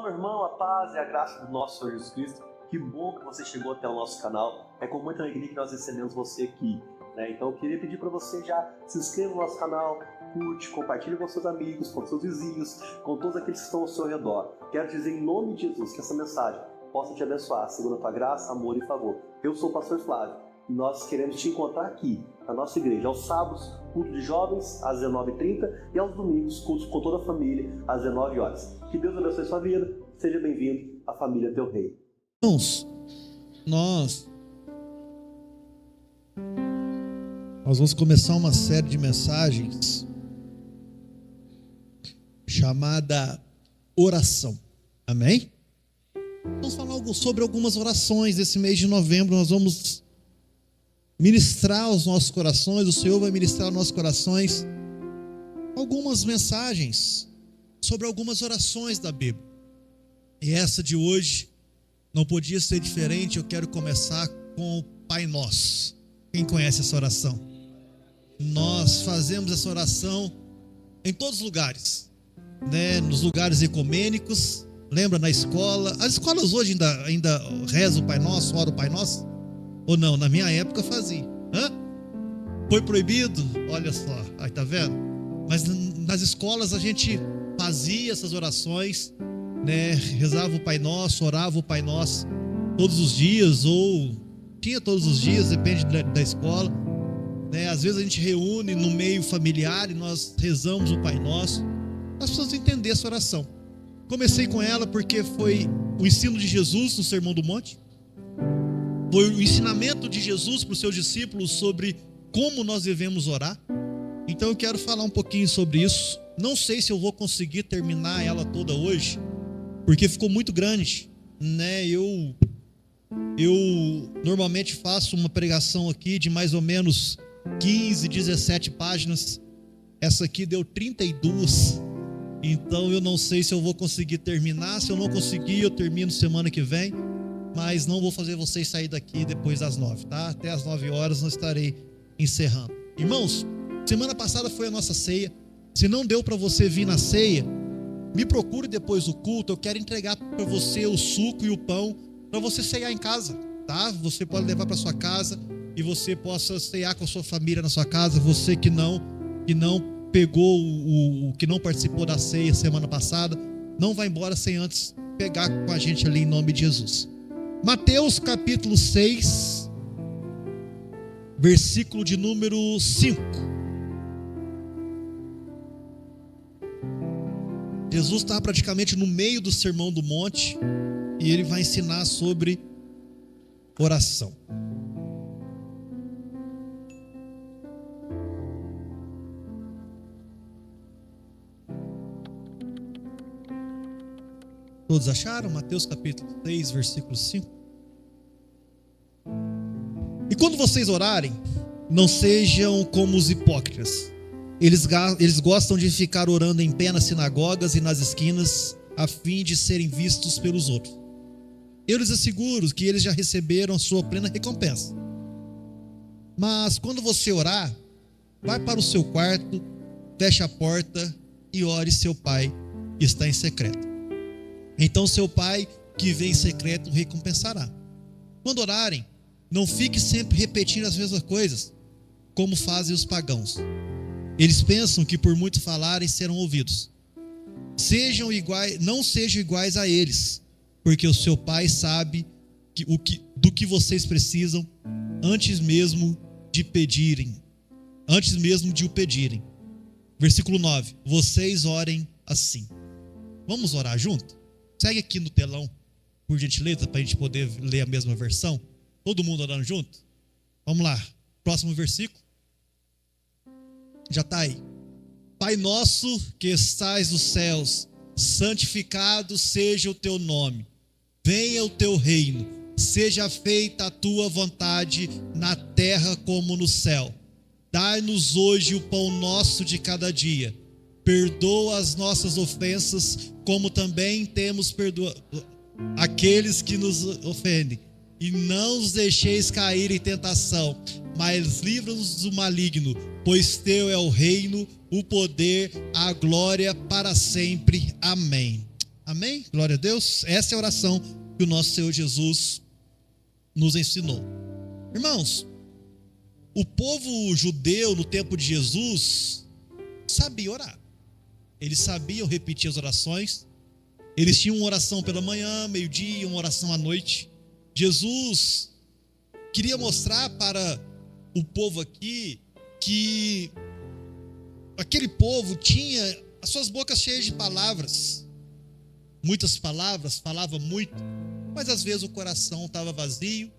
Irmão, irmã, a paz e a graça do nosso Senhor Jesus Cristo. Que bom que você chegou até o nosso canal. É com muita alegria que nós recebemos você aqui, né? Então eu queria pedir para você já se inscreva no nosso canal, curte, compartilhe com seus amigos, com seus vizinhos, com todos aqueles que estão ao seu redor. Quero dizer em nome de Jesus que essa mensagem possa te abençoar, segundo a tua graça, amor e favor. Eu sou o pastor Flávio e nós queremos te encontrar aqui, na nossa igreja, aos sábados, culto de jovens, às 19h30 e aos domingos, cultos com toda a família, às 19 horas. Que Deus abençoe sua vida, seja bem-vindo à família Teu Rei. Irmãos, nós vamos começar uma série de mensagens chamada oração, amém? Vamos falar sobre algumas orações desse mês de novembro. Nós vamos ministrar os nossos corações, o Senhor vai ministrar os nossos corações algumas mensagens sobre algumas orações da Bíblia. E essa de hoje não podia ser diferente. Eu quero começar com o Pai Nosso. Quem conhece essa oração? Nós fazemos essa oração em todos os lugares, né? Nos lugares ecumênicos, lembra, na escola. As escolas hoje ainda rezam o Pai Nosso, oram o Pai Nosso? Ou não? Na minha época fazia. Foi proibido? Olha só, aí tá vendo? Mas nas escolas a gente fazia essas orações, né? Rezava o Pai Nosso, orava o Pai Nosso todos os dias, ou tinha todos os dias, depende da escola, né? Às vezes a gente reúne no meio familiar e nós rezamos o Pai Nosso. Nós precisamos entender essa oração. Comecei com ela porque foi o ensino de Jesus no Sermão do Monte, foi o ensinamento de Jesus para os seus discípulos sobre como nós devemos orar. Então eu quero falar um pouquinho sobre isso. Não sei se eu vou conseguir terminar ela toda hoje, porque ficou muito grande, né? Eu normalmente faço uma pregação aqui de mais ou menos 15, 17 páginas. Essa aqui deu 32. Então eu não sei se eu vou conseguir terminar. Se eu não conseguir, eu termino semana que vem. Mas não vou fazer vocês sair daqui depois das 9, tá? Até as 9 horas eu estarei encerrando. Irmãos, semana passada foi a nossa ceia. Se não deu para você vir na ceia, me procure depois do culto. Eu quero entregar para você o suco e o pão para você ceiar em casa, tá? Você pode levar para sua casa e você possa ceiar com a sua família na sua casa. Você que não pegou que não participou da ceia semana passada, não vai embora sem antes pegar com a gente ali em nome de Jesus. Mateus capítulo 6, versículo de número 5. Jesus está praticamente no meio do Sermão do Monte e ele vai ensinar sobre oração. Todos acharam? Mateus capítulo 6, versículo 5. E quando vocês orarem, não sejam como os hipócritas. Eles gostam de ficar orando em pé nas sinagogas e nas esquinas, a fim de serem vistos pelos outros. Eu lhes asseguro que eles já receberam a sua plena recompensa. Mas quando você orar, vai para o seu quarto, feche a porta e ore seu Pai que está em secreto. Então seu Pai que vê em secreto recompensará. Quando orarem, não fique sempre repetindo as mesmas coisas, como fazem os pagãos. Eles pensam que por muito falarem serão ouvidos. Não sejam iguais a eles, porque o seu Pai sabe do que vocês precisam antes mesmo de o pedirem. Versículo 9. Vocês orem assim. Vamos orar junto? Segue aqui no telão, por gentileza, para a gente poder ler a mesma versão. Todo mundo orando junto? Vamos lá. Próximo versículo. Já está aí. Pai nosso que estais nos céus, santificado seja o teu nome. Venha o teu reino. Seja feita a tua vontade na terra como no céu. Dai-nos hoje o pão nosso de cada dia. Perdoa as nossas ofensas, como também temos perdoado aqueles que nos ofendem. E não os deixeis cair em tentação, mas livra-nos do maligno, pois teu é o reino, o poder, a glória para sempre. Amém. Amém? Glória a Deus. Essa é a oração que o nosso Senhor Jesus nos ensinou. Irmãos, o povo judeu no tempo de Jesus sabia orar. Eles sabiam repetir as orações. Eles tinham uma oração pela manhã, meio-dia, uma oração à noite. Jesus queria mostrar para o povo aqui que aquele povo tinha as suas bocas cheias de palavras, muitas palavras, falava muito, mas às vezes o coração estava vazio,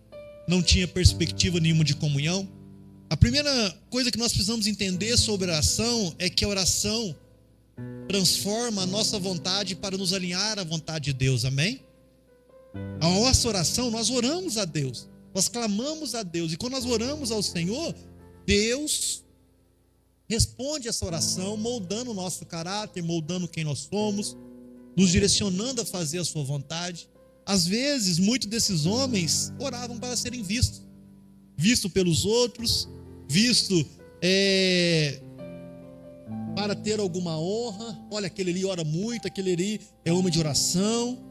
não tinha perspectiva nenhuma de comunhão. A primeira coisa que nós precisamos entender sobre a oração é que a oração transforma a nossa vontade para nos alinhar à vontade de Deus, amém? A nossa oração, nós oramos a Deus, nós clamamos a Deus, e quando nós oramos ao Senhor, Deus responde essa oração, moldando o nosso caráter, moldando quem nós somos, nos direcionando a fazer a sua vontade. Às vezes, muitos desses homens oravam para serem vistos pelos outros, para ter alguma honra. Olha, aquele ali ora muito, aquele ali é homem de oração.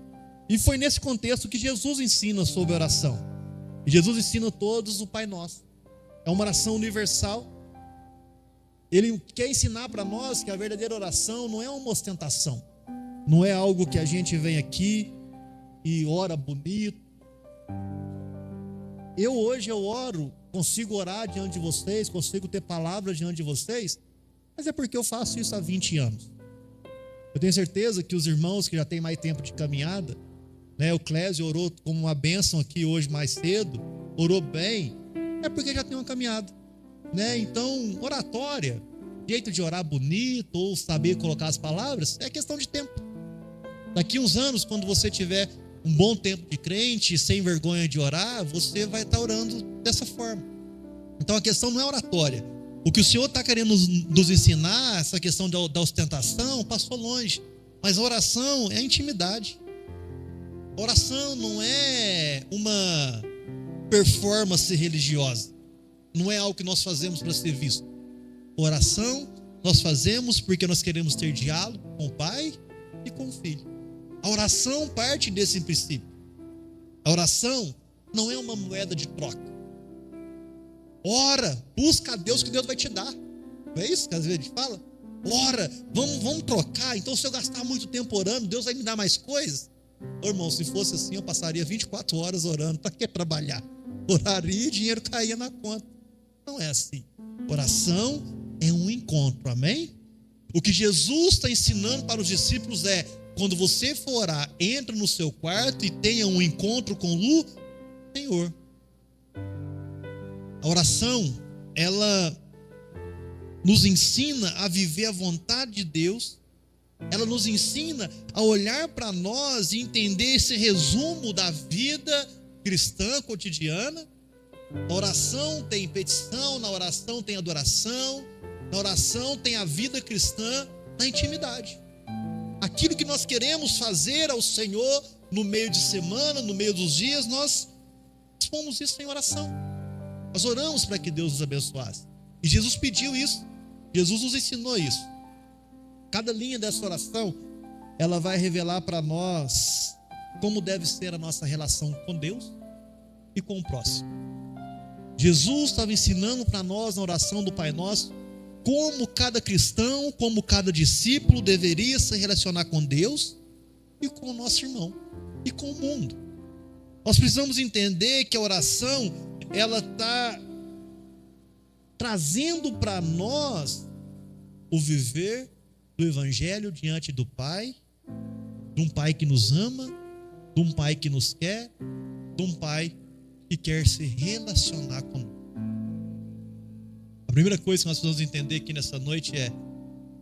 E foi nesse contexto que Jesus ensina sobre oração. E Jesus ensina a todos o Pai Nosso. É uma oração universal. Ele quer ensinar para nós que a verdadeira oração não é uma ostentação. Não é algo que a gente vem aqui e ora bonito. Hoje eu oro, consigo orar diante de vocês, consigo ter palavras diante de vocês, mas é porque eu faço isso há 20 anos. Eu tenho certeza que os irmãos que já têm mais tempo de caminhada, né, o Clésio orou como uma bênção aqui hoje mais cedo, orou bem, é porque já tem uma caminhada, né? Então, oratória, jeito de orar bonito ou saber colocar as palavras, é questão de tempo. Daqui uns anos, quando você tiver um bom tempo de crente, sem vergonha de orar, você vai estar orando dessa forma. Então a questão não é oratória. O que o Senhor está querendo nos ensinar, essa questão da ostentação, passou longe. Mas a oração é a intimidade. A oração não é uma performance religiosa. Não é algo que nós fazemos para ser visto. Oração nós fazemos porque nós queremos ter diálogo com o Pai e com o Filho. A oração parte desse princípio. A oração não é uma moeda de troca. Ora, busca a Deus que Deus vai te dar. Não é isso que às vezes a gente fala? Ora, vamos trocar. Então se eu gastar muito tempo orando, Deus vai me dar mais coisas. Ô, irmão, se fosse assim, eu passaria 24 horas orando. Para que trabalhar? Oraria e dinheiro caía na conta. Não é assim. Oração é um encontro, amém? O que Jesus está ensinando para os discípulos é: quando você for orar, entra no seu quarto e tenha um encontro com o Senhor. A oração, ela nos ensina a viver a vontade de Deus. Ela nos ensina a olhar para nós e entender esse resumo da vida cristã cotidiana. Na oração tem petição, na oração tem adoração, na oração tem a vida cristã na intimidade. Aquilo que nós queremos fazer ao Senhor no meio de semana, no meio dos dias, nós expomos isso em oração. Nós oramos para que Deus nos abençoasse. E Jesus pediu isso. Jesus nos ensinou isso. Cada linha dessa oração, ela vai revelar para nós como deve ser a nossa relação com Deus e com o próximo. Jesus estava ensinando para nós na oração do Pai Nosso como cada cristão, como cada discípulo deveria se relacionar com Deus e com o nosso irmão e com o mundo. Nós precisamos entender que a oração, ela está trazendo para nós o viver do Evangelho diante do Pai, de um Pai que nos ama, de um Pai que nos quer, de um Pai que quer se relacionar conosco. A primeira coisa que nós precisamos entender aqui nessa noite é: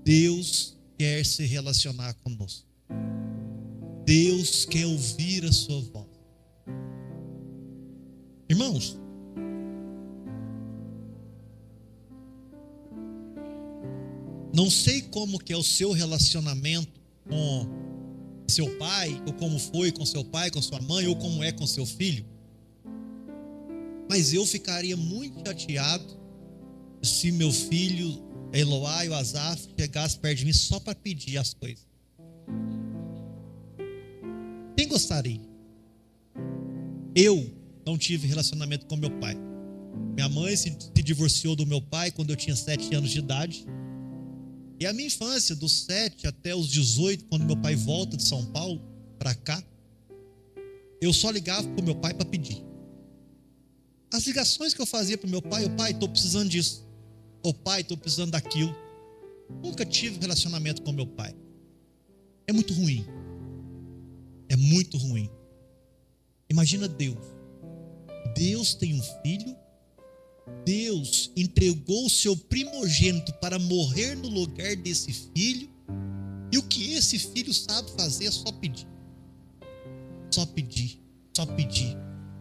Deus quer se relacionar conosco. Deus quer ouvir a sua voz. Irmãos, não sei como que é o seu relacionamento com seu pai, ou como foi com seu pai, com sua mãe, ou como é com seu filho, mas eu ficaria muito chateado se meu filho, Eloá e o Azaf, chegasse perto de mim só para pedir as coisas. gostaria. Eu não tive relacionamento com meu pai. Minha mãe se divorciou do meu pai quando eu tinha 7 anos de idade. E a minha infância, dos 7 até os 18, quando meu pai volta de São Paulo para cá, eu só ligava para o meu pai para pedir. As ligações que eu fazia para o meu pai: pai, estou precisando disso. Pai, estou precisando daquilo. Nunca tive relacionamento com meu pai. É muito ruim. É muito ruim. Imagina Deus. Deus tem um filho. Deus entregou o seu primogênito para morrer no lugar desse filho. E o que esse filho sabe fazer é só pedir. Só pedir. Só pedir.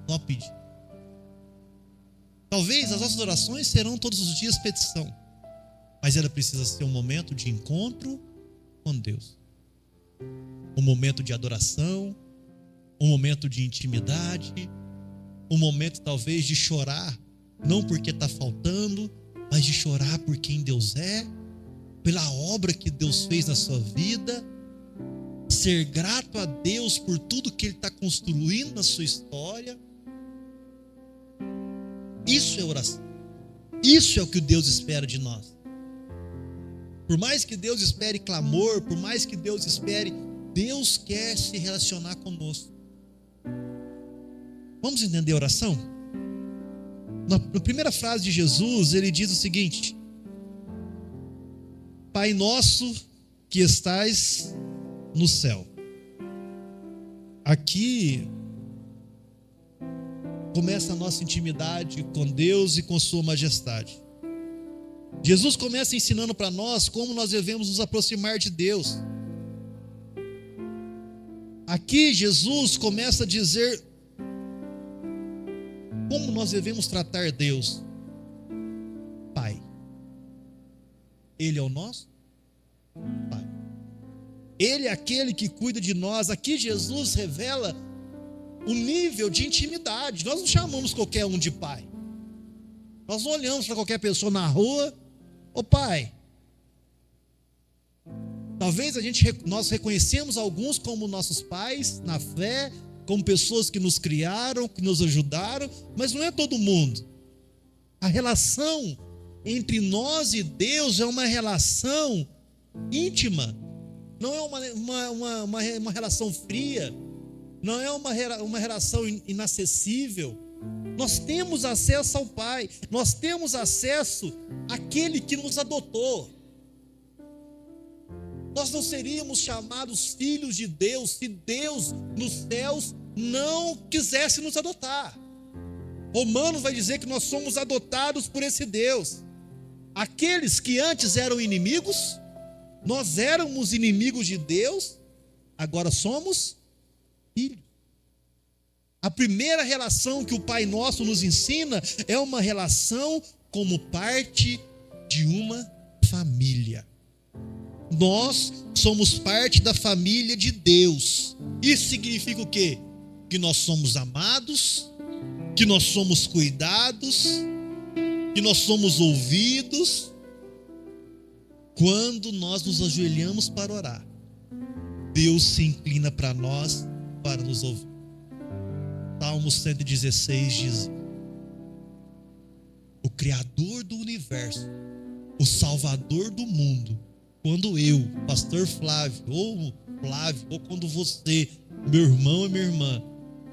Só pedir. Talvez as nossas orações serão todos os dias petição. Mas ela precisa ser um momento de encontro com Deus. Um momento de adoração. Um momento de intimidade. Um momento talvez de chorar. Não porque está faltando, mas de chorar por quem Deus é. Pela obra que Deus fez na sua vida. Ser grato a Deus por tudo que Ele está construindo na sua história. Isso é oração. Isso é o que Deus espera de nós. Por mais que Deus espere clamor, por mais que Deus espere, Deus quer se relacionar conosco. Vamos entender a oração? Na primeira frase de Jesus, ele diz o seguinte: Pai nosso que estais no céu. Aqui começa a nossa intimidade com Deus e com sua majestade. Jesus começa ensinando para nós como nós devemos nos aproximar de Deus. Aqui Jesus começa a dizer como nós devemos tratar Deus. Pai. Ele é o nosso Pai. Ele é aquele que cuida de nós. Aqui Jesus revela o nível de intimidade. Nós não chamamos qualquer um de pai. Nós não olhamos para qualquer pessoa na rua: ô pai. Talvez nós reconhecemos alguns como nossos pais na fé, como pessoas que nos criaram, que nos ajudaram, mas não é todo mundo. A relação entre nós e Deus é uma relação íntima. Não é uma relação fria. Não é uma relação inacessível. Nós temos acesso ao Pai. Nós temos acesso àquele que nos adotou. Nós não seríamos chamados filhos de Deus se Deus nos céus não quisesse nos adotar. Romanos vai dizer que nós somos adotados por esse Deus. Aqueles que antes eram inimigos, nós éramos inimigos de Deus, agora somos filhos. A primeira relação que o Pai Nosso nos ensina é uma relação como parte de uma família. Nós somos parte da família de Deus. Isso significa o quê? Que nós somos amados, que nós somos cuidados, que nós somos ouvidos. Quando nós nos ajoelhamos para orar, Deus se inclina para nós para nos ouvir. Salmo 116 diz: o Criador do universo, o Salvador do mundo, quando eu, pastor Flávio, ou quando você, meu irmão e minha irmã,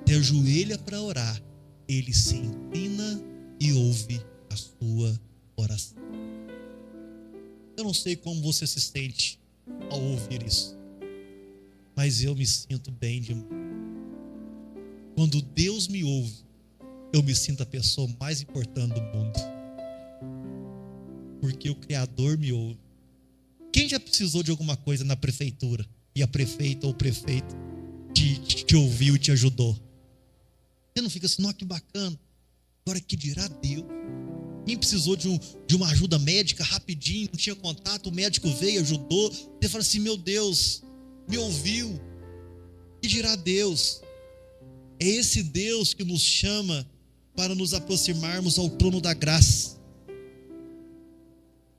se ajoelha para orar, Ele se inclina e ouve a sua oração. Eu não sei como você se sente ao ouvir isso, mas eu me sinto bem demais. Quando Deus me ouve, eu me sinto a pessoa mais importante do mundo, porque o Criador me ouve. Quem já precisou de alguma coisa na prefeitura e a prefeita ou o prefeito te ouviu e te ajudou? Você não fica assim: não, que bacana, agora que dirá Deus? Quem precisou de uma ajuda médica rapidinho, não tinha contato, o médico veio, ajudou. Você fala assim: meu Deus, me ouviu. Que dirá Deus? É esse Deus que nos chama para nos aproximarmos ao trono da graça.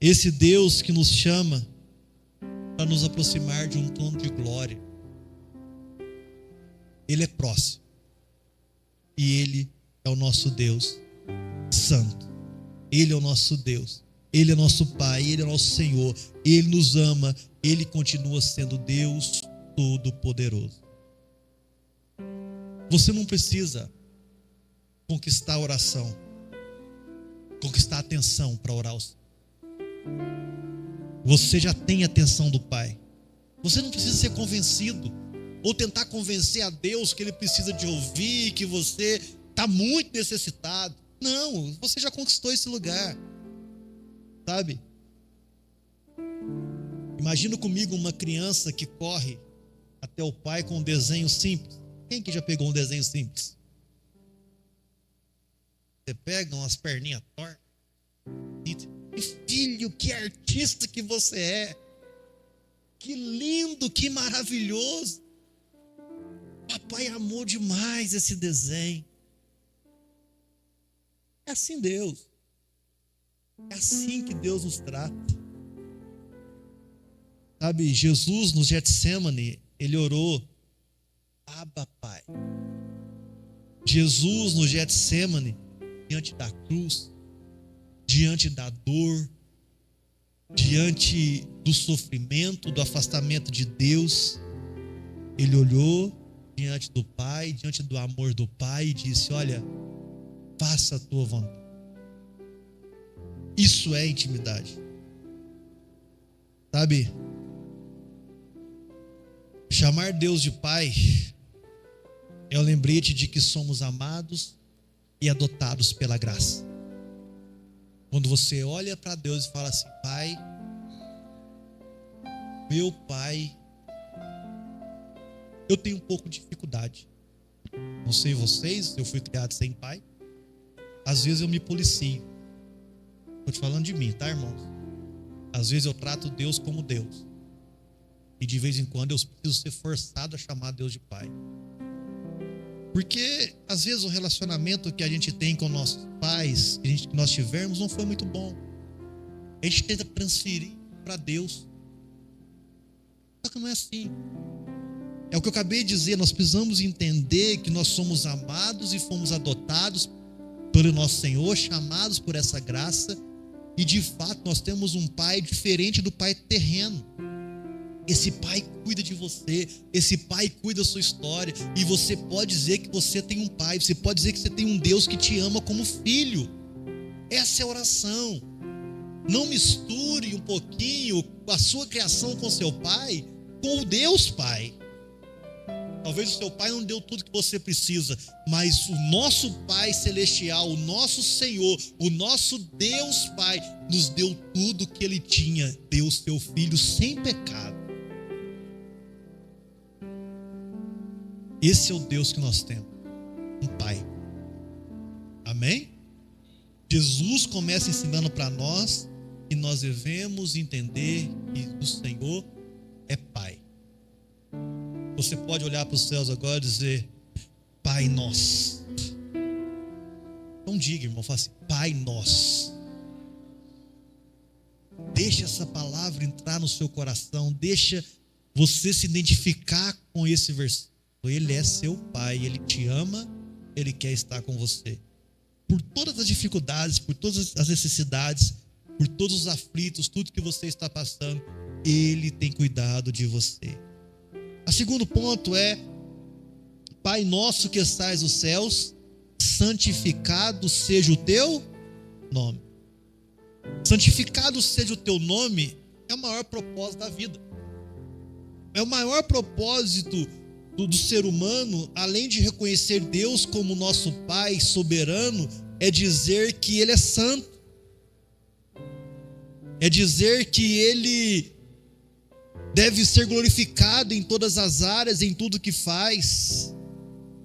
Esse Deus que nos chama para nos aproximar de um trono de glória. Ele é próximo. E Ele é o nosso Deus santo. Ele é o nosso Deus. Ele é nosso Pai. Ele é nosso Senhor. Ele nos ama. Ele continua sendo Deus Todo-Poderoso. Você não precisa conquistar a oração, conquistar a atenção para orar. Você já tem a atenção do Pai. Você não precisa ser convencido ou tentar convencer a Deus que Ele precisa de ouvir, que você está muito necessitado. Não, você já conquistou esse lugar, sabe? Imagina comigo uma criança que corre até o pai com um desenho simples. Quem que já pegou um desenho simples? Você pega umas perninhas tortas. Filho, que artista que você é. Que lindo, que maravilhoso. Papai amou demais esse desenho. É assim Deus. É assim que Deus nos trata. Sabe, Jesus no Getsemane, Ele orou, Abba, Pai. Jesus no Getsemane, diante da cruz, diante da dor, diante do sofrimento, do afastamento de Deus, Ele olhou diante do Pai, diante do amor do Pai e disse: olha, faça a tua vontade. Isso é intimidade. Sabe, chamar Deus de Pai é o lembrete de que somos amados e adotados pela graça. Quando você olha para Deus e fala assim: Pai, meu Pai, eu tenho um pouco de dificuldade. Não sei vocês, eu fui criado sem pai. Às vezes eu me policio. Estou te falando de mim, tá, irmãos? Às vezes eu trato Deus como Deus. E de vez em quando eu preciso ser forçado a chamar Deus de Pai. Porque às vezes o relacionamento que a gente tem com nossos pais, que nós tivemos, não foi muito bom. A gente tenta transferir para Deus. Só que não é assim. É o que eu acabei de dizer, nós precisamos entender que nós somos amados e fomos adotados pelo nosso Senhor, chamados por essa graça, e de fato nós temos um Pai diferente do Pai terreno. Esse Pai cuida de você, esse Pai cuida da sua história, e você pode dizer que você tem um Pai, você pode dizer que você tem um Deus que te ama como filho. Essa é a oração. Não misture um pouquinho a sua criação com seu Pai, com o Deus Pai. Talvez o seu pai não deu tudo que você precisa, mas o nosso Pai Celestial, o nosso Senhor, o nosso Deus Pai, nos deu tudo que Ele tinha, deu seu Filho sem pecado. Esse é o Deus que nós temos, um Pai. Amém? Jesus começa ensinando para nós que nós devemos entender que o Senhor é Pai. Você pode olhar para os céus agora e dizer: Pai nosso. Não diga, irmão, fala assim: Pai nosso. Deixa essa palavra entrar no seu coração. Deixa você se identificar com esse versículo. Ele é seu Pai, Ele te ama, Ele quer estar com você. Por todas as dificuldades, por todas as necessidades, por todos os aflitos, tudo que você está passando, Ele tem cuidado de você. O segundo ponto é: Pai nosso que estais nos céus, santificado seja o teu nome. Santificado seja o teu nome é o maior propósito da vida. É o maior propósito do ser humano, além de reconhecer Deus como nosso Pai soberano, é dizer que Ele é santo. É dizer que Ele deve ser glorificado em todas as áreas, em tudo que faz.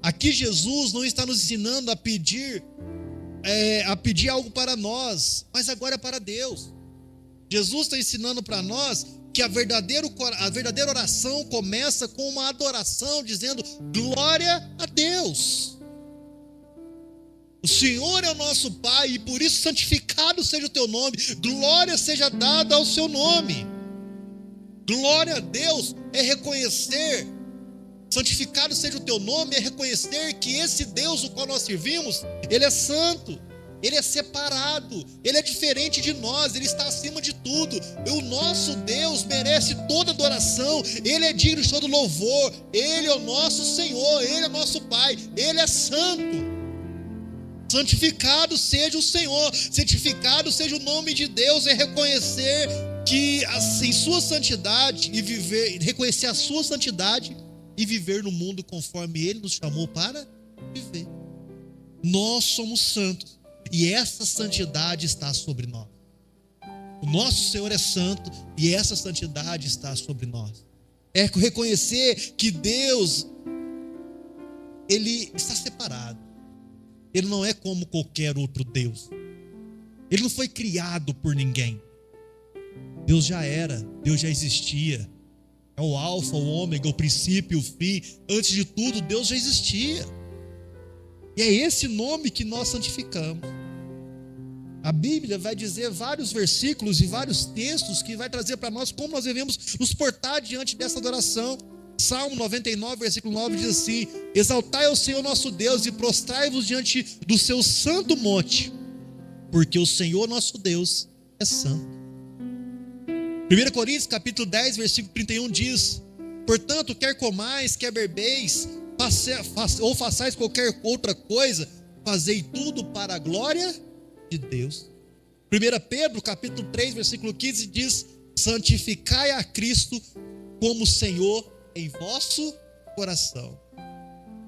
Aqui Jesus não está nos ensinando a pedir algo para nós, mas agora é para Deus. Jesus está ensinando para nós que a verdadeira oração começa com uma adoração, dizendo: glória a Deus. O Senhor é o nosso Pai, e por isso santificado seja o teu nome, glória seja dada ao seu nome. Glória a Deus é reconhecer Santificado seja o teu nome é reconhecer que esse Deus o qual nós servimos, Ele é santo, Ele é separado, Ele é diferente de nós, Ele está acima de tudo. O nosso Deus merece toda adoração, Ele é digno de todo louvor, Ele é o nosso Senhor, Ele é o nosso Pai, Ele é santo. Santificado seja o Senhor, santificado seja o nome de Deus, é reconhecer que em sua santidade e viver, reconhecer a sua santidade e viver no mundo conforme Ele nos chamou para viver. Nós somos santos e essa santidade está sobre nós. O nosso Senhor é santo e essa santidade está sobre nós. É reconhecer que Deus, Ele está separado. Ele não é como qualquer outro Deus. Ele não foi criado por ninguém. Deus já era, Deus já existia. É o alfa, o ômega, o princípio, o fim. Antes de tudo, Deus já existia. E é esse nome que nós santificamos. A Bíblia vai dizer vários versículos e vários textos que vai trazer para nós como nós devemos nos portar diante dessa adoração. Salmo 99, versículo 9 diz assim: exaltai ao Senhor nosso Deus e prostrai-vos diante do seu santo monte, porque o Senhor nosso Deus é santo. 1 Coríntios capítulo 10, versículo 31 diz: portanto, quer comais, quer bebeis, ou façais qualquer outra coisa, fazei tudo para a glória de Deus. 1 Pedro capítulo 3, versículo 15 diz: santificai a Cristo como Senhor em vosso coração.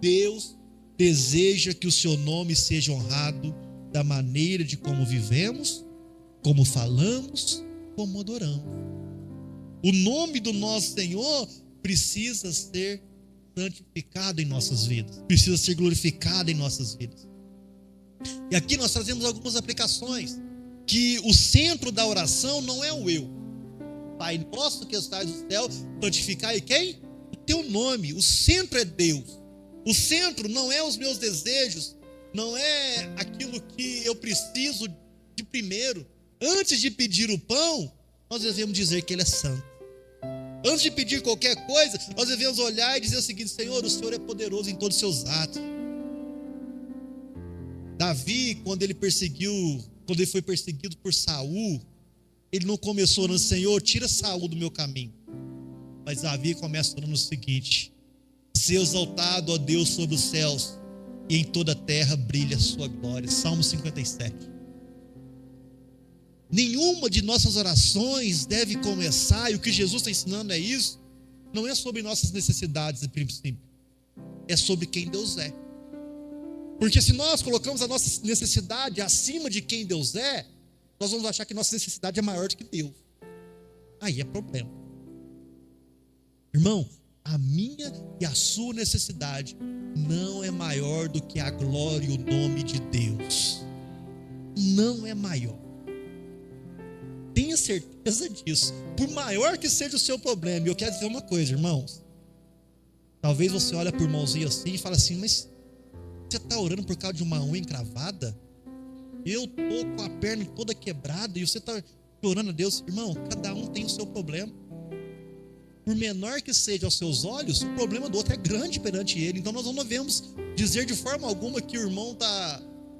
Deus deseja que o seu nome seja honrado da maneira de como vivemos, como falamos, como adoramos. O nome do nosso Senhor precisa ser santificado em nossas vidas, precisa ser glorificado em nossas vidas. E aqui nós trazemos algumas aplicações, que o centro da oração não é o eu. Pai nosso que estás no céu, santificai quem? O teu nome. O centro é Deus. O centro não é os meus desejos, não é aquilo que eu preciso de primeiro. Antes de pedir o pão, nós devemos dizer que Ele é santo. Antes de pedir qualquer coisa, nós devemos olhar e dizer o seguinte: Senhor, o Senhor é poderoso em todos os seus atos. Davi, quando ele foi perseguido por Saul, ele não começou orando: Senhor, tira Saul do meu caminho. Mas Davi começa orando o seguinte: seja exaltado, ó Deus, sobre os céus, e em toda a terra brilha a sua glória. Salmo 57. Nenhuma de nossas orações deve começar, e o que Jesus está ensinando é isso, não é sobre nossas necessidades, em princípio, é sobre quem Deus é. Porque se nós colocamos a nossa necessidade acima de quem Deus é, nós vamos achar que nossa necessidade é maior do que Deus. Aí é problema. Irmão, a minha e a sua necessidade não é maior do que a glória e o nome de Deus. Não é maior. Tenha certeza disso. Por maior que seja o seu problema. E eu quero dizer uma coisa, irmãos. Talvez você olhe para o irmãozinho assim e fale assim: mas você está orando por causa de uma unha encravada? Eu estou com a perna toda quebrada e você está orando a Deus. Irmão, cada um tem o seu problema. Por menor que seja aos seus olhos, o problema do outro é grande perante ele. Então nós não devemos dizer de forma alguma que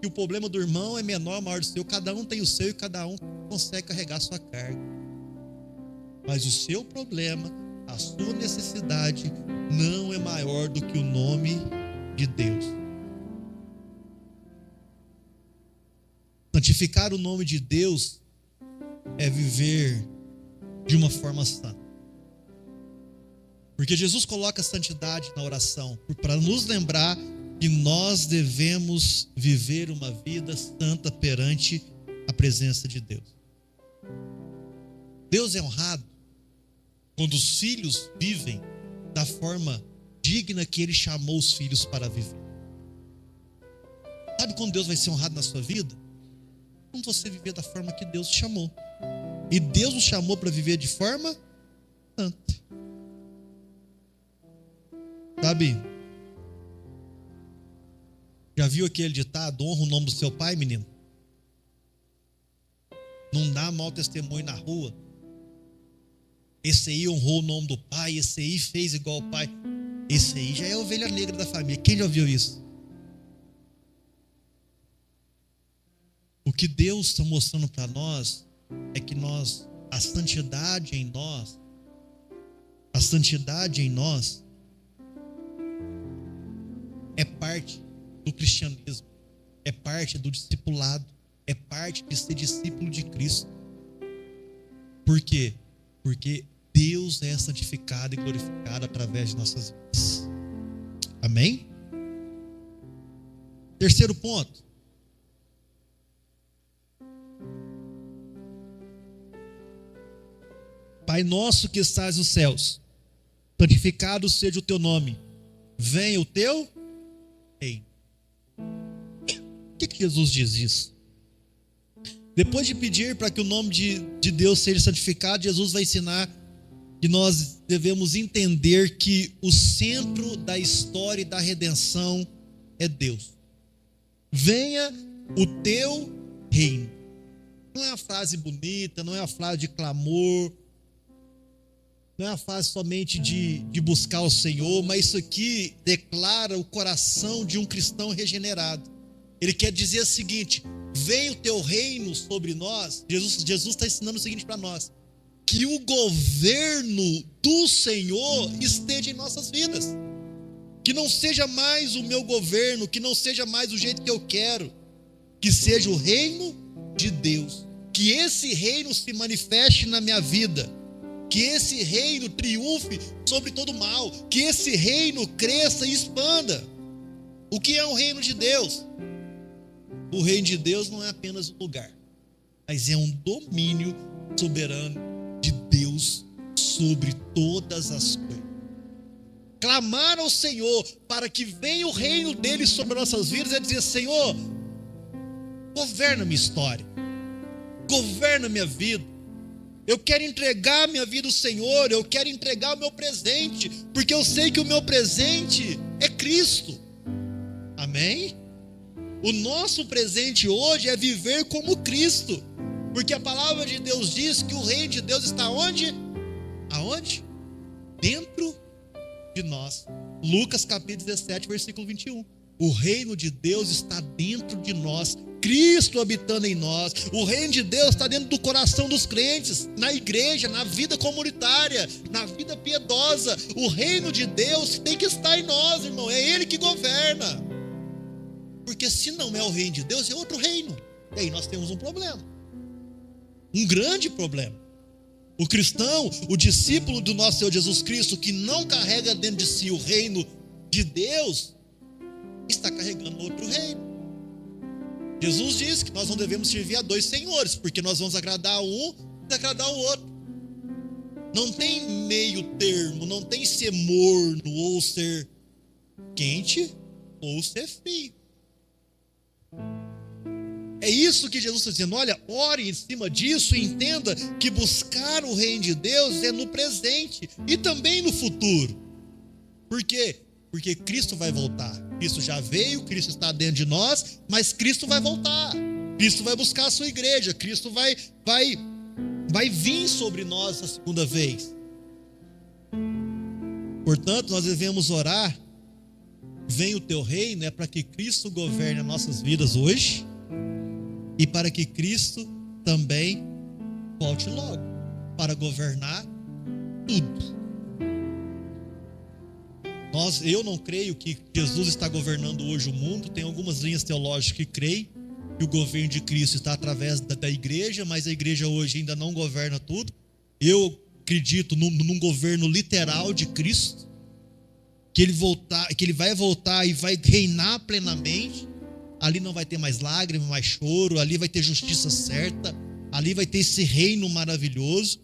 que o problema do irmão é menor ou maior do seu. Cada um tem o seu e cada um consegue carregar a sua carga. Mas o seu problema, a sua necessidade, não é maior do que o nome de Deus. Santificar o nome de Deus é viver de uma forma santa. Porque Jesus coloca a santidade na oração para nos lembrar que nós devemos viver uma vida santa perante a presença de Deus. Deus é honrado quando os filhos vivem da forma digna que Ele chamou os filhos para viver. Sabe quando Deus vai ser honrado na sua vida? Quando você viver da forma que Deus te chamou. E Deus nos chamou para viver de forma santa. Sabe? Já viu aquele ditado: honra o nome do seu pai, menino? Não dá mau testemunho na rua. Esse aí honrou o nome do pai, esse aí fez igual ao pai. Esse aí já é a ovelha negra da família. Quem já ouviu isso? O que Deus está mostrando para nós é que a santidade em nós é parte do cristianismo, é parte do discipulado, é parte de ser discípulo de Cristo. Por quê? Porque Deus é santificado e glorificado através de nossas vidas. Amém? Terceiro ponto. Pai nosso que estás nos céus, santificado seja o teu nome. Venha o teu reino. Por que Jesus diz isso? Depois de pedir para que o nome de Deus seja santificado, Jesus vai ensinar que nós devemos entender que o centro da história e da redenção é Deus. Venha o teu reino. Não é uma frase bonita, não é uma frase de clamor, não é uma frase somente de buscar o Senhor, mas isso aqui declara o coração de um cristão regenerado. Ele quer dizer o seguinte: venha o teu reino sobre nós. Jesus está ensinando o seguinte para nós: que o governo do Senhor esteja em nossas vidas. Que não seja mais o meu governo, que não seja mais o jeito que eu quero, que seja o reino de Deus. Que esse reino se manifeste na minha vida. Que esse reino triunfe sobre todo mal. Que esse reino cresça e expanda. O que é o reino de Deus? O reino de Deus não é apenas um lugar, mas é um domínio soberano de Deus sobre todas as coisas. Clamar ao Senhor para que venha o reino dele sobre nossas vidas é dizer: Senhor, governa minha história, governa minha vida. Eu quero entregar minha vida ao Senhor, eu quero entregar o meu presente, porque eu sei que o meu presente é Cristo. Amém? O nosso presente hoje é viver como Cristo, porque a palavra de Deus diz que o reino de Deus está onde? Aonde? Dentro de nós. Lucas capítulo 17, versículo 21. O reino de Deus está dentro de nós, Cristo habitando em nós. O reino de Deus está dentro do coração dos crentes, na igreja, na vida comunitária, na vida piedosa. O reino de Deus tem que estar em nós, irmão. É Ele que governa. Porque se não é o reino de Deus, é outro reino. E aí nós temos um problema. Um grande problema. O cristão, o discípulo do nosso Senhor Jesus Cristo, que não carrega dentro de si o reino de Deus, está carregando outro reino. Jesus disse que nós não devemos servir a dois senhores, porque nós vamos agradar um e desagradar o outro. Não tem meio termo, não tem ser morno ou ser quente ou ser frio. É isso que Jesus está dizendo. Olha, ore em cima disso e entenda que buscar o reino de Deus é no presente e também no futuro. Por quê? Porque Cristo vai voltar. Cristo já veio, Cristo está dentro de nós, mas Cristo vai voltar. Cristo vai buscar a sua igreja. Cristo vai vir sobre nós a segunda vez. Portanto, nós devemos orar: venha o teu reino, é para que Cristo governe as nossas vidas hoje e para que Cristo também volte logo para governar tudo. Eu não creio que Jesus está governando hoje o mundo. Tem algumas linhas teológicas que creem que o governo de Cristo está através da igreja, mas a igreja hoje ainda não governa tudo. Eu acredito num governo literal de Cristo, que ele vai voltar e vai reinar plenamente. Ali não vai ter mais lágrimas, mais choro, ali vai ter justiça certa, ali vai ter esse reino maravilhoso.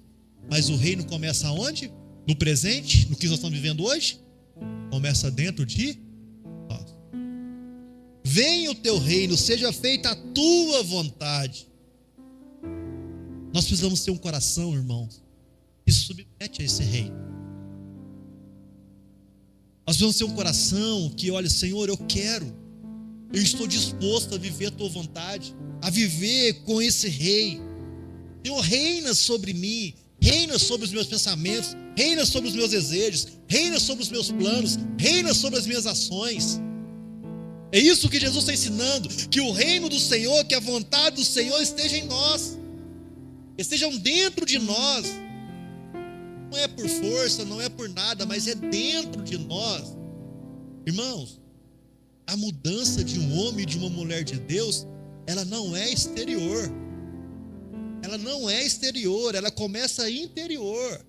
Mas o reino começa onde? No presente, no que nós estamos vivendo hoje? Começa dentro de nós. Venha o teu reino, seja feita a tua vontade. Nós precisamos ter um coração, irmãos, que se submete a esse reino. Nós precisamos ter um coração que olha: Senhor, eu estou disposto a viver a tua vontade, a viver com esse rei. Senhor, reina sobre mim, reina sobre os meus pensamentos, reina sobre os meus desejos, reina sobre os meus planos, reina sobre as minhas ações. É isso que Jesus está ensinando, que o reino do Senhor, que a vontade do Senhor esteja em nós, estejam dentro de nós. Não é por força, não é por nada, mas é dentro de nós. Irmãos, a mudança de um homem e de uma mulher de Deus, ela não é exterior. Ela não é exterior, ela começa interior.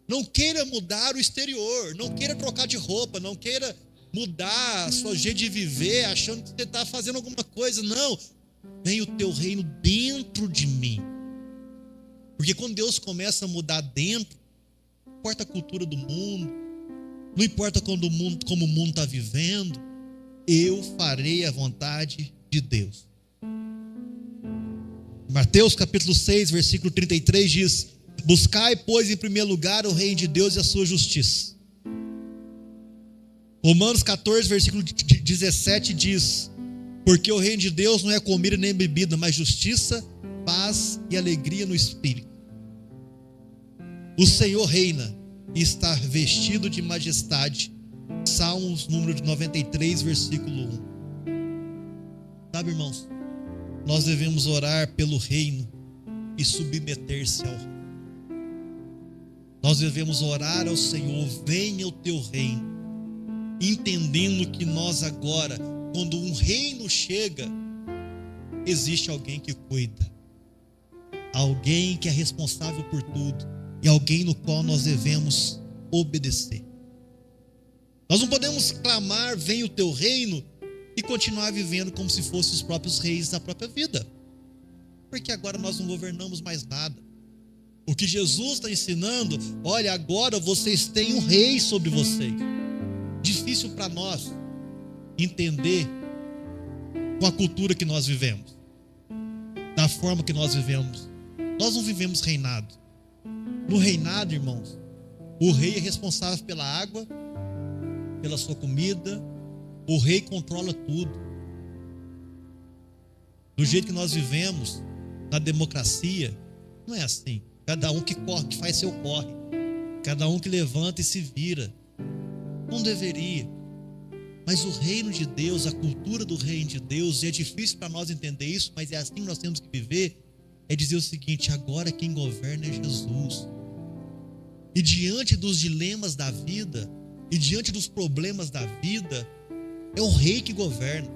Não queira mudar o exterior, não queira trocar de roupa, não queira mudar a sua jeito de viver, achando que você está fazendo alguma coisa. Não, vem o teu reino dentro de mim. Porque quando Deus começa a mudar dentro, não importa a cultura do mundo, não importa como o mundo está vivendo, eu farei a vontade de Deus. Mateus capítulo 6, versículo 33 diz: buscai, pois, em primeiro lugar o reino de Deus e a sua justiça. Romanos 14, versículo 17 diz: porque o reino de Deus não é comida nem bebida, mas justiça, paz e alegria no Espírito. O Senhor reina e está vestido de majestade. Salmos número 93, versículo 1. Sabe, irmãos, nós devemos orar pelo reino e submeter-se ao reino. Nós devemos orar ao Senhor: venha o teu reino, entendendo que nós agora, quando um reino chega, existe alguém que cuida, alguém que é responsável por tudo, e alguém no qual nós devemos obedecer. Nós não podemos clamar: venha o teu reino, e continuar vivendo como se fossem os próprios reis da própria vida, porque agora nós não governamos mais nada. O que Jesus está ensinando: olha, agora vocês têm um rei sobre vocês. Difícil para nós entender com a cultura que nós vivemos, da forma que nós vivemos. Nós não vivemos reinado. No reinado, irmãos, o rei é responsável pela água, pela sua comida. O rei controla tudo. Do jeito que nós vivemos na democracia, não é assim. Cada um que corre, que faz seu corre, cada um que levanta e se vira. Não deveria. Mas o reino de Deus, a cultura do reino de Deus, e é difícil para nós entender isso, mas é assim que nós temos que viver, é dizer o seguinte: agora quem governa é Jesus. E diante dos dilemas da vida, e diante dos problemas da vida, é o rei que governa.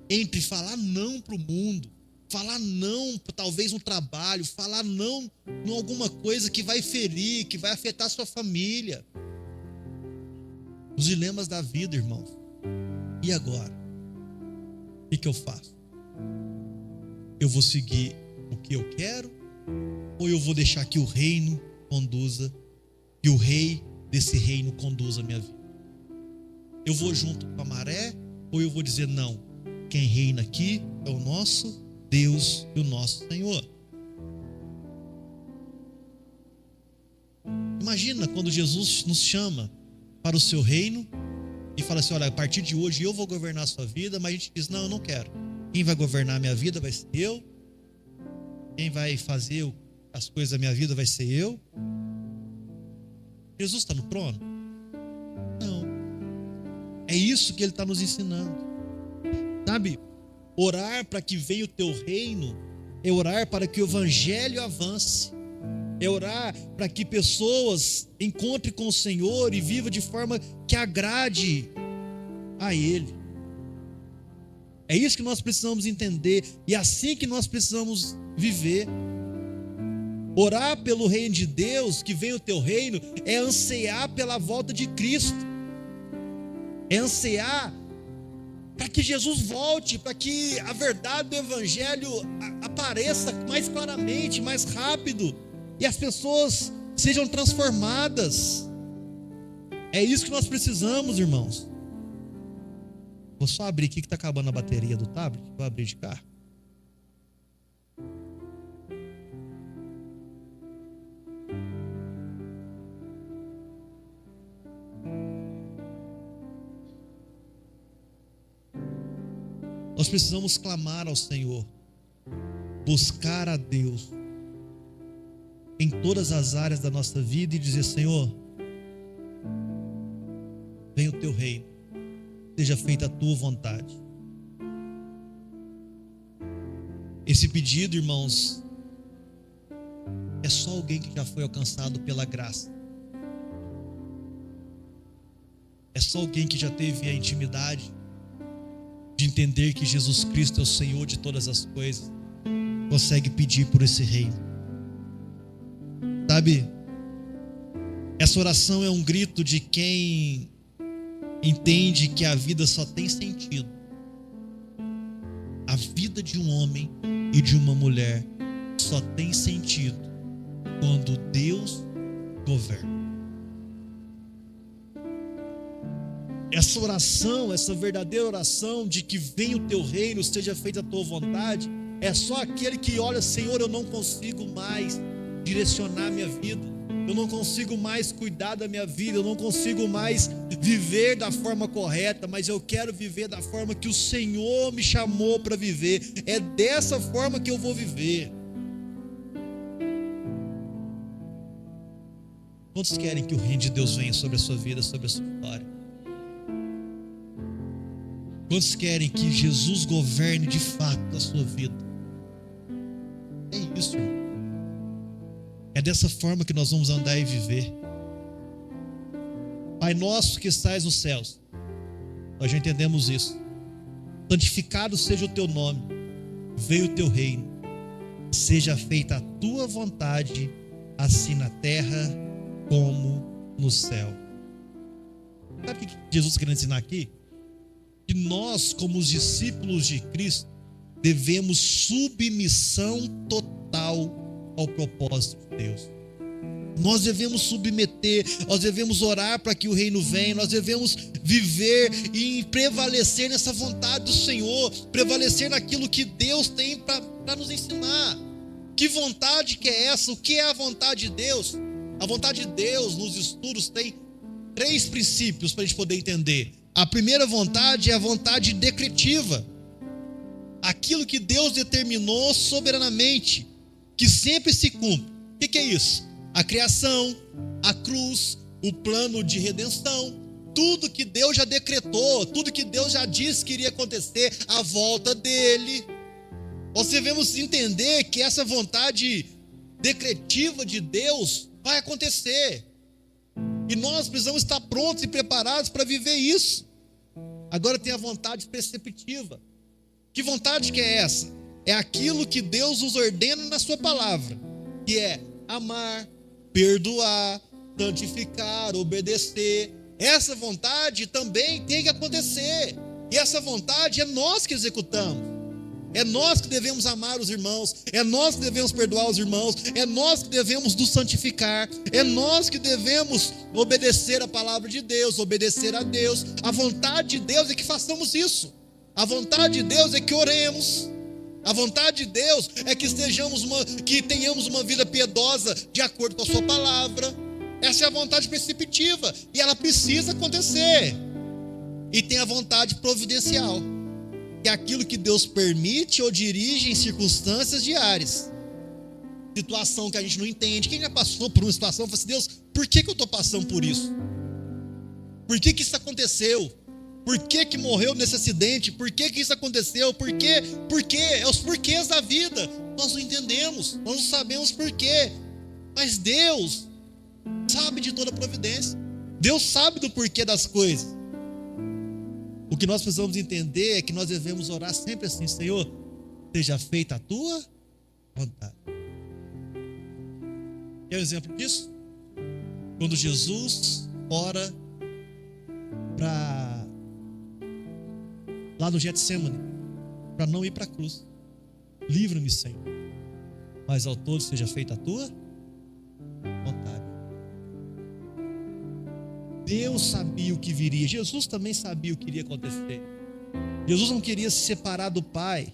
Entre falar não para o mundo, falar não talvez no trabalho, falar não em alguma coisa que vai ferir, que vai afetar a sua família. Os dilemas da vida, irmãos. E agora? O que eu faço? Eu vou seguir o que eu quero? Ou eu vou deixar que o reino conduza, que o rei desse reino conduza a minha vida? Eu vou junto com a maré, ou eu vou dizer: não, quem reina aqui é o nosso Deus e o nosso Senhor? Imagina quando Jesus nos chama para o seu reino e fala assim: olha, a partir de hoje eu vou governar a sua vida. Mas a gente diz: não, eu não quero. Quem vai governar a minha vida vai ser eu. Quem vai fazer as coisas da minha vida vai ser eu. Jesus está no trono? Não. É isso que ele está nos ensinando. Sabe, orar para que venha o teu reino é orar para que o evangelho avance, é orar para que pessoas encontrem com o Senhor e vivam de forma que agrade a Ele. É isso que nós precisamos entender, e é assim que nós precisamos viver. Orar pelo reino de Deus, que venha o teu reino, é ansiar pela volta de Cristo. É ansiar para que Jesus volte, para que a verdade do evangelho apareça mais claramente, mais rápido, e as pessoas sejam transformadas. É isso que nós precisamos, irmãos. Vou só abrir aqui que está acabando a bateria do tablet. Vou abrir de cá. Nós precisamos clamar ao Senhor, buscar a Deus, em todas as áreas da nossa vida e dizer: Senhor, venha o teu reino, seja feita a tua vontade. Esse pedido, irmãos, é só alguém que já foi alcançado pela graça. É só alguém que já teve a intimidade de entender que Jesus Cristo é o Senhor de todas as coisas, consegue pedir por esse reino. Sabe, essa oração é um grito de quem entende que a vida só tem sentido. A vida de um homem e de uma mulher só tem sentido quando Deus governa. Essa oração, essa verdadeira oração de que venha o teu reino, seja feita a tua vontade, é só aquele que olha: Senhor, eu não consigo mais direcionar minha vida, eu não consigo mais cuidar da minha vida, eu não consigo mais viver da forma correta, mas eu quero viver da forma que o Senhor me chamou para viver. É dessa forma que eu vou viver. Quantos querem que o reino de Deus venha sobre a sua vida, sobre a sua história? Quantos querem que Jesus governe de fato a sua vida? É isso, irmão. É dessa forma que nós vamos andar e viver. Pai nosso que estais nos céus, nós já entendemos isso. Santificado seja o teu nome, venha o teu reino, seja feita a tua vontade, assim na terra como no céu. Sabe o que Jesus quer ensinar aqui? Que nós, como os discípulos de Cristo, devemos submissão total ao propósito de Deus. Nós devemos submeter, nós devemos orar para que o reino venha, nós devemos viver e prevalecer nessa vontade do Senhor, prevalecer naquilo que Deus tem para nos ensinar. Que vontade que é essa? O que é a vontade de Deus? A vontade de Deus nos estudos tem 3 princípios para a gente poder entender. A primeira vontade é a vontade decretiva. Aquilo que Deus determinou soberanamente, que sempre se cumpre. O que é isso? A criação, a cruz, o plano de redenção, tudo que Deus já decretou, tudo que Deus já disse que iria acontecer, a volta dele. Nós devemos entender que essa vontade decretiva de Deus vai acontecer. E nós precisamos estar prontos e preparados para viver isso. Agora tem a vontade perceptiva. Que vontade que é essa? É aquilo que Deus nos ordena na sua palavra, que é amar, perdoar, santificar, obedecer. Essa vontade também tem que acontecer. E essa vontade é nós que executamos. É nós que devemos amar os irmãos, é nós que devemos perdoar os irmãos, é nós que devemos nos santificar, é nós que devemos obedecer a palavra de Deus, obedecer a Deus. A vontade de Deus é que façamos isso. A vontade de Deus é que oremos. A vontade de Deus é que que tenhamos uma vida piedosa de acordo com a sua palavra. Essa é a vontade perceptiva e ela precisa acontecer. E tem a vontade providencial, que é aquilo que Deus permite ou dirige em circunstâncias diárias. Situação que a gente não entende. Quem já passou por uma situação e fala assim: Deus, por que eu estou passando por isso? Por que isso aconteceu? Por que morreu nesse acidente? Por que isso aconteceu? Por quê? Por quê? É os porquês da vida. Nós não entendemos, nós não sabemos por quê. Mas Deus sabe de toda a providência. Deus sabe do porquê das coisas. O que nós precisamos entender é que nós devemos orar sempre assim: Senhor, seja feita a tua vontade. Quer um exemplo disso? Quando Jesus ora lá no Getsemane, para não ir para a cruz: livra-me, Senhor, mas ao todo seja feita a tua vontade. Deus sabia o que viria, Jesus também sabia o que iria acontecer. Jesus não queria se separar do Pai,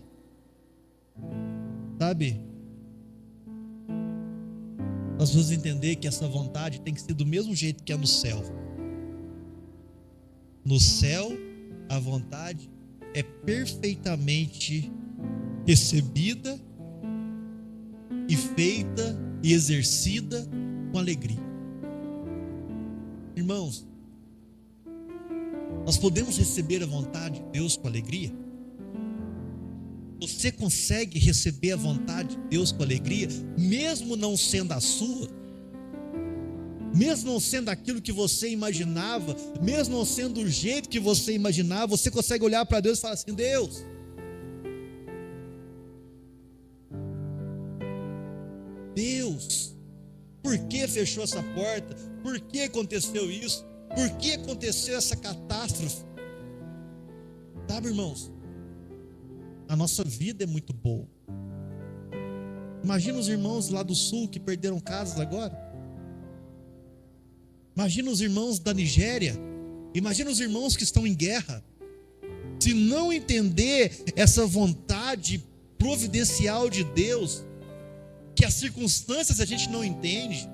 sabe? Nós vamos entender que essa vontade tem que ser do mesmo jeito que é no céu. No céu, a vontade é perfeitamente recebida e feita e exercida com alegria. Irmãos, nós podemos receber a vontade de Deus com alegria? Você consegue receber a vontade de Deus com alegria, mesmo não sendo a sua? Mesmo não sendo aquilo que você imaginava, mesmo não sendo do jeito que você imaginava, você consegue olhar para Deus e falar assim: Deus, por que fechou essa porta? Por que aconteceu isso? Por que aconteceu essa catástrofe? Sabe, irmãos, a nossa vida é muito boa. Imagina os irmãos lá do sul que perderam casas agora. Imagina os irmãos da Nigéria. Imagina os irmãos que estão em guerra. Se não entender essa vontade providencial de Deus, que as circunstâncias a gente não entende.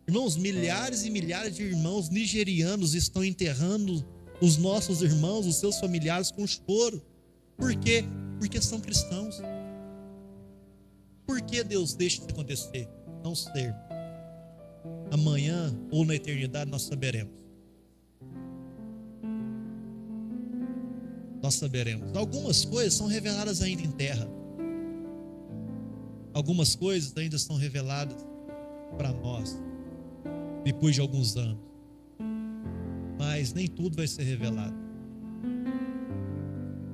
Irmãos, milhares e milhares de irmãos nigerianos estão enterrando os nossos irmãos, os seus familiares com choro. Por quê? Porque são cristãos. Por que Deus deixa isso acontecer? Não sei. Amanhã ou na eternidade nós saberemos. Nós saberemos. Algumas coisas são reveladas ainda em terra. Algumas coisas ainda são reveladas para nós depois de alguns anos. Mas nem tudo vai ser revelado.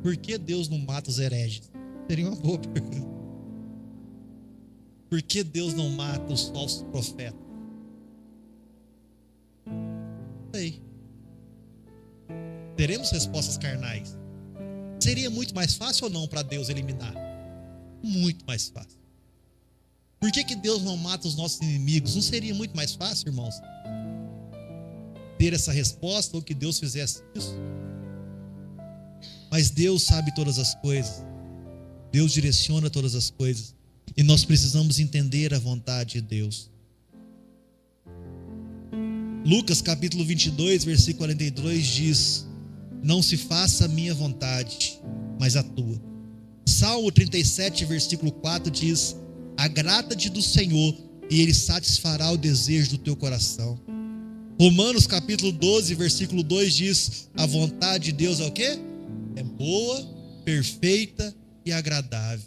Por que Deus não mata os hereges? Seria uma boa pergunta. Por que Deus não mata os falsos profetas? Sei. Teremos respostas carnais. Seria muito mais fácil ou não para Deus eliminar? Muito mais fácil. Por que Deus não mata os nossos inimigos? Não seria muito mais fácil, irmãos, ter essa resposta ou que Deus fizesse isso? Mas Deus sabe todas as coisas. Deus direciona todas as coisas. E nós precisamos entender a vontade de Deus. Lucas capítulo 22, versículo 42 diz: não se faça a minha vontade, mas a tua. Salmo 37, versículo 4 diz: agrada-te do Senhor e Ele satisfará o desejo do teu coração. Romanos capítulo 12, versículo 2 diz: a vontade de Deus é o quê? É boa, perfeita e agradável.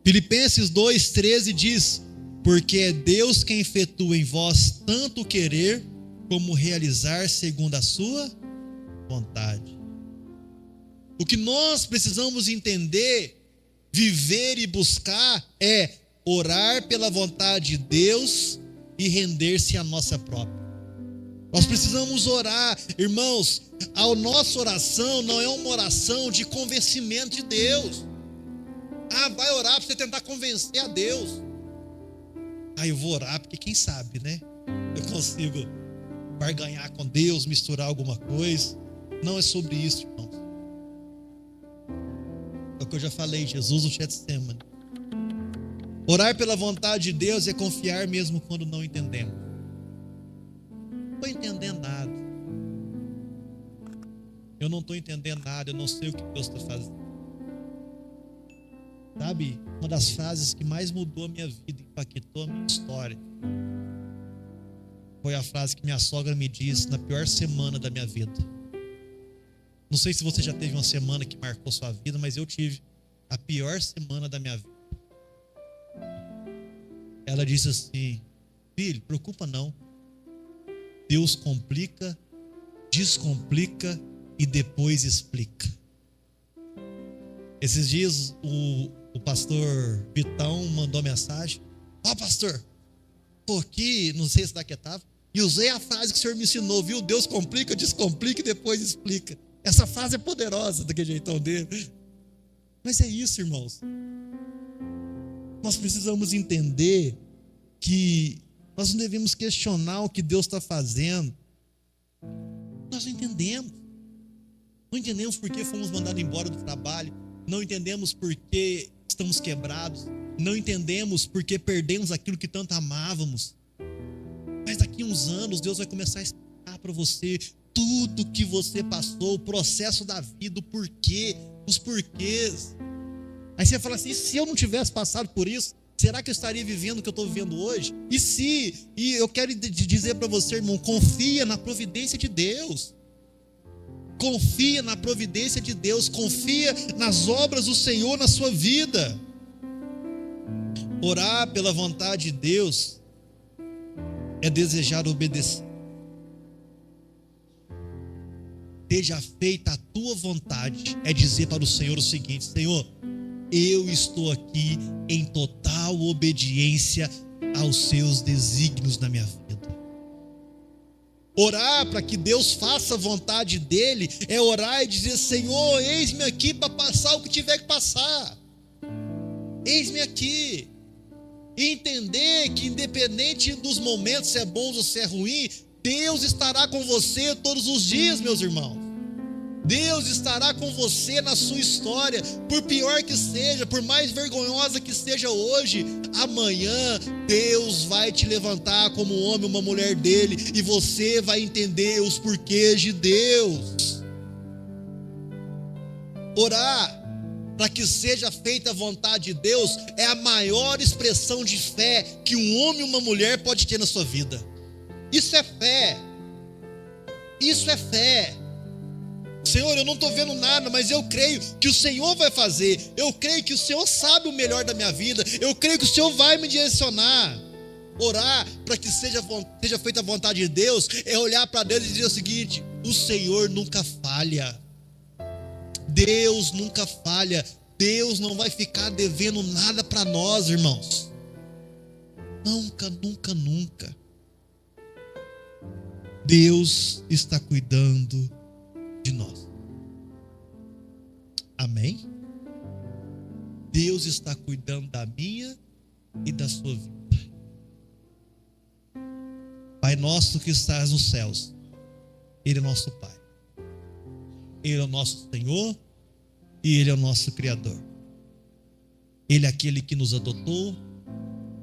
Filipenses 2,13 diz: porque é Deus quem efetua em vós tanto querer como realizar segundo a sua vontade. O que nós precisamos entender, viver e buscar é orar pela vontade de Deus e render-se à nossa própria. Nós precisamos orar, irmãos. A nossa oração não é uma oração de convencimento de Deus. Vai orar para você tentar convencer a Deus. Eu vou orar porque quem sabe, né? Eu consigo barganhar com Deus, misturar alguma coisa. Não é sobre isso, irmãos. É o que eu já falei, Jesus no Getsemane. Orar pela vontade de Deus é confiar mesmo quando não entendemos. Não estou entendendo nada. Eu não estou entendendo nada, eu não sei o que Deus está fazendo. Sabe, uma das frases que mais mudou a minha vida, impactou a minha história, foi a frase que minha sogra me disse na pior semana da minha vida. Não sei se você já teve uma semana que marcou sua vida, mas eu tive a pior semana da minha vida. Ela disse assim: filho, preocupa não. Deus complica, descomplica e depois explica. Esses dias o pastor Vitão mandou mensagem: pastor, tô aqui, não sei se daqui estava, e usei a frase que o senhor me ensinou, viu? Deus complica, descomplica e depois explica. Essa frase é poderosa daquele jeitão dele. Mas é isso, irmãos. Nós precisamos entender que nós não devemos questionar o que Deus está fazendo. Nós não entendemos. Não entendemos por que fomos mandados embora do trabalho. Não entendemos por que estamos quebrados. Não entendemos por que perdemos aquilo que tanto amávamos. Mas daqui a uns anos Deus vai começar a explicar para você tudo que você passou, o processo da vida, o porquê, os porquês. Aí você fala assim: e se eu não tivesse passado por isso, será que eu estaria vivendo o que eu estou vivendo hoje? E eu quero dizer para você, irmão, confia na providência de Deus. Confia na providência de Deus, confia nas obras do Senhor na sua vida. Orar pela vontade de Deus é desejar obedecer. Seja feita a tua vontade, é dizer para o Senhor o seguinte: Senhor, eu estou aqui em total obediência aos seus desígnios na minha vida. Orar para que Deus faça a vontade dele é orar e dizer: Senhor, eis-me aqui para passar o que tiver que passar. Eis-me aqui. E entender que independente dos momentos, se é bom ou se é ruim, Deus estará com você todos os dias, meus irmãos. Deus estará com você na sua história, por pior que seja, por mais vergonhosa que seja hoje, amanhã Deus vai te levantar como um homem, uma mulher dele, e você vai entender os porquês de Deus. Orar para que seja feita a vontade de Deus é a maior expressão de fé que um homem e uma mulher pode ter na sua vida. Isso é fé. Isso é fé. Senhor, eu não estou vendo nada, mas eu creio que o Senhor vai fazer. Eu creio que o Senhor sabe o melhor da minha vida. Eu creio que o Senhor vai me direcionar. Orar para que seja feita a vontade de Deus é olhar para Deus e dizer o seguinte: o Senhor nunca falha. Deus nunca falha. Deus não vai ficar devendo nada para nós, irmãos. Nunca, nunca, nunca. Deus está cuidando de nós. Amém? Deus está cuidando da minha e da sua vida. Pai nosso que estás nos céus, Ele é nosso Pai. Ele é o nosso Senhor e Ele é o nosso Criador. Ele é aquele que nos adotou,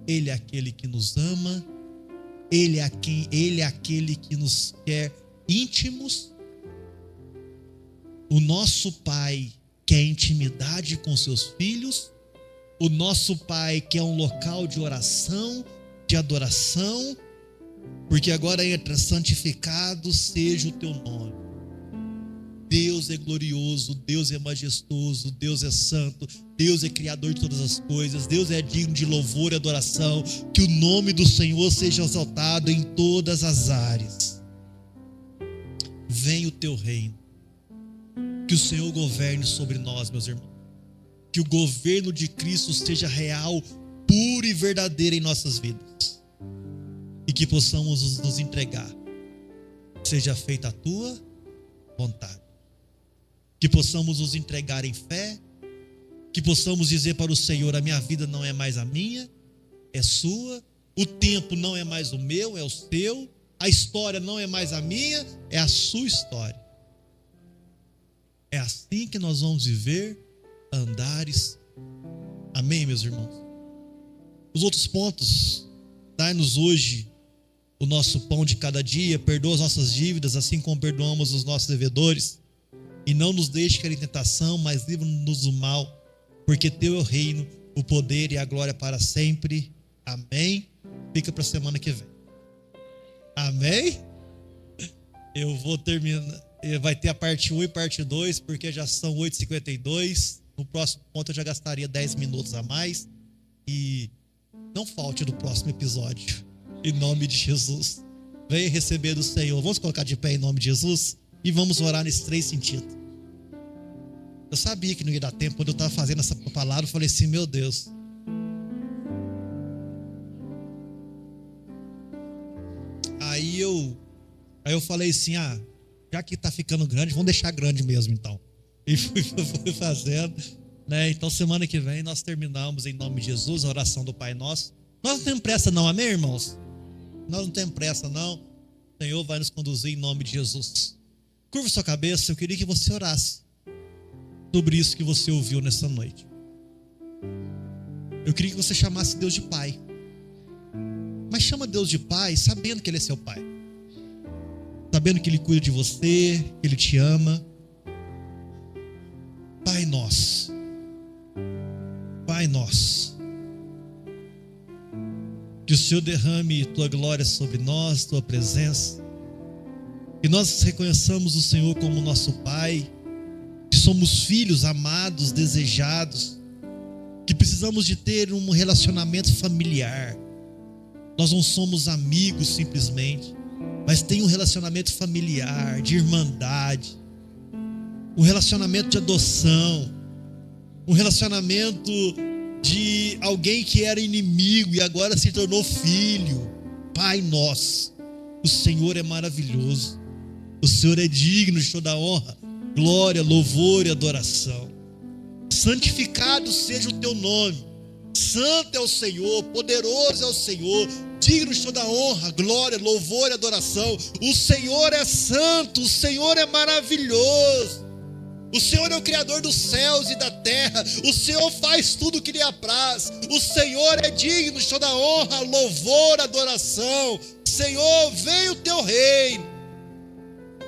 Ele é aquele que nos ama, Ele é aquele que nos quer íntimos. O nosso Pai quer intimidade com seus filhos. O nosso Pai quer um local de oração, de adoração, porque agora entra: santificado seja o teu nome. Deus é glorioso, Deus é majestoso, Deus é santo, Deus é criador de todas as coisas, Deus é digno de louvor e adoração. Que o nome do Senhor seja exaltado em todas as áreas. Venha o teu reino. Que o Senhor governe sobre nós, meus irmãos. Que o governo de Cristo seja real, puro e verdadeiro em nossas vidas. E que possamos nos entregar. Seja feita a tua vontade. Que possamos nos entregar em fé. Que possamos dizer para o Senhor: a minha vida não é mais a minha, é sua. O tempo não é mais o meu, é o seu. A história não é mais a minha, é a sua história. É assim que nós vamos viver, andares. Amém, meus irmãos? Os outros pontos: dai-nos hoje o nosso pão de cada dia, perdoa as nossas dívidas, assim como perdoamos os nossos devedores. E não nos deixe cair em tentação, mas livra-nos do mal, porque teu é o reino, o poder e a glória para sempre. Amém? Fica para a semana que vem. Amém? Eu vou terminar. Vai ter a parte 1 e parte 2, porque já são 8h52. No próximo ponto eu já gastaria 10 minutos a mais. E não falte no próximo episódio. Em nome de Jesus. Venha receber do Senhor. Vamos colocar de pé em nome de Jesus? E vamos orar nesses 3 sentidos. Eu sabia que não ia dar tempo. Quando eu estava fazendo essa palavra, eu falei assim: meu Deus. Aí eu falei assim: já que está ficando grande, vamos deixar grande mesmo então. E fui fazendo, né? Então semana que vem nós terminamos em nome de Jesus a oração do Pai Nosso. Nós não temos pressa não, amém, irmãos? Nós não temos pressa não. O Senhor vai nos conduzir em nome de Jesus. Curva sua cabeça, eu queria que você orasse sobre isso que você ouviu nessa noite. Eu queria que você chamasse Deus de Pai. Mas chama Deus de Pai sabendo que Ele é seu Pai. Sabendo que Ele cuida de você, que Ele te ama. Pai nosso, Que o Senhor derrame tua glória sobre nós, tua presença. Que nós reconheçamos o Senhor como nosso Pai. Que somos filhos amados, desejados. Que precisamos de ter um relacionamento familiar. Nós não somos amigos simplesmente, mas tem um relacionamento familiar, de irmandade. Um relacionamento de adoção. Um relacionamento de alguém que era inimigo e agora se tornou filho. Pai nosso, o Senhor é maravilhoso. O Senhor é digno de toda honra, glória, louvor e adoração. Santificado seja o teu nome. Santo é o Senhor, poderoso é o Senhor, digno de toda honra, glória, louvor e adoração. O Senhor é santo, o Senhor é maravilhoso. O Senhor é o Criador dos céus e da terra. O Senhor faz tudo o que lhe apraz. O Senhor é digno de toda honra, louvor, adoração. Senhor, vem o teu reino.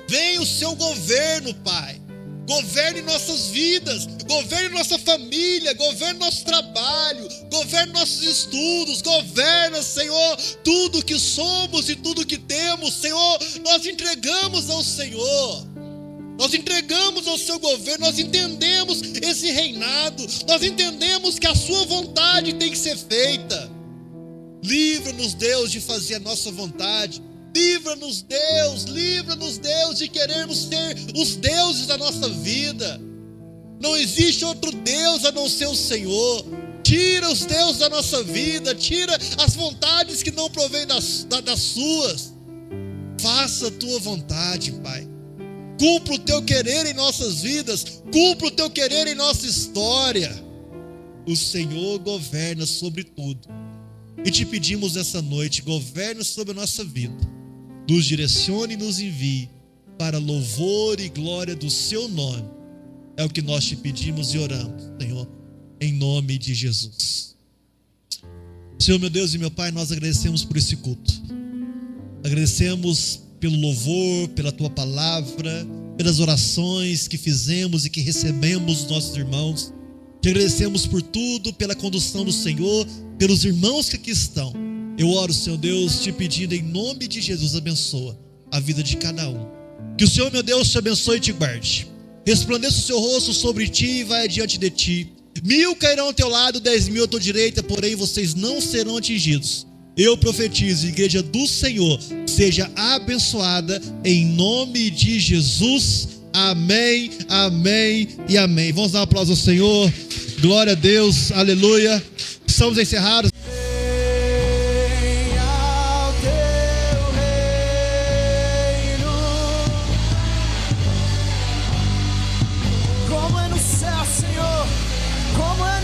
Vem o seu governo, Pai. Governe nossas vidas, governe nossa família, governe nosso trabalho, governe nossos estudos, governa, Senhor, tudo que somos e tudo que temos. Senhor, nós entregamos ao Senhor. Nós entregamos ao seu governo, nós entendemos esse reinado, nós entendemos que a sua vontade tem que ser feita. Livra-nos, Deus, de fazer a nossa vontade. Livra-nos, Deus, de querermos ser os deuses da nossa vida. Não existe outro Deus a não ser o Senhor. Tira os deuses da nossa vida, tira as vontades que não provêm das suas. Faça a tua vontade, Pai. Cumpra o teu querer em nossas vidas, cumpra o teu querer em nossa história. O Senhor governa sobre tudo. E te pedimos essa noite, governa sobre a nossa vida. Nos direcione e nos envie para louvor e glória do seu nome. É o que nós te pedimos e oramos, Senhor, em nome de Jesus. Senhor, meu Deus e meu Pai, nós agradecemos por esse culto. Agradecemos pelo louvor, pela tua palavra, pelas orações que fizemos e que recebemos dos nossos irmãos. Te agradecemos por tudo, pela condução do Senhor, pelos irmãos que aqui estão. Eu oro, Senhor Deus, te pedindo em nome de Jesus, abençoa a vida de cada um. Que o Senhor, meu Deus, te abençoe e te guarde. Resplandeça o seu rosto sobre ti e vai adiante de ti. 1000 cairão ao teu lado, 10.000 à tua direita, porém vocês não serão atingidos. Eu profetizo, igreja do Senhor, seja abençoada em nome de Jesus. Amém, amém e amém. Vamos dar um aplauso ao Senhor. Glória a Deus, aleluia. Estamos encerrados. Como é no céu, Senhor, como é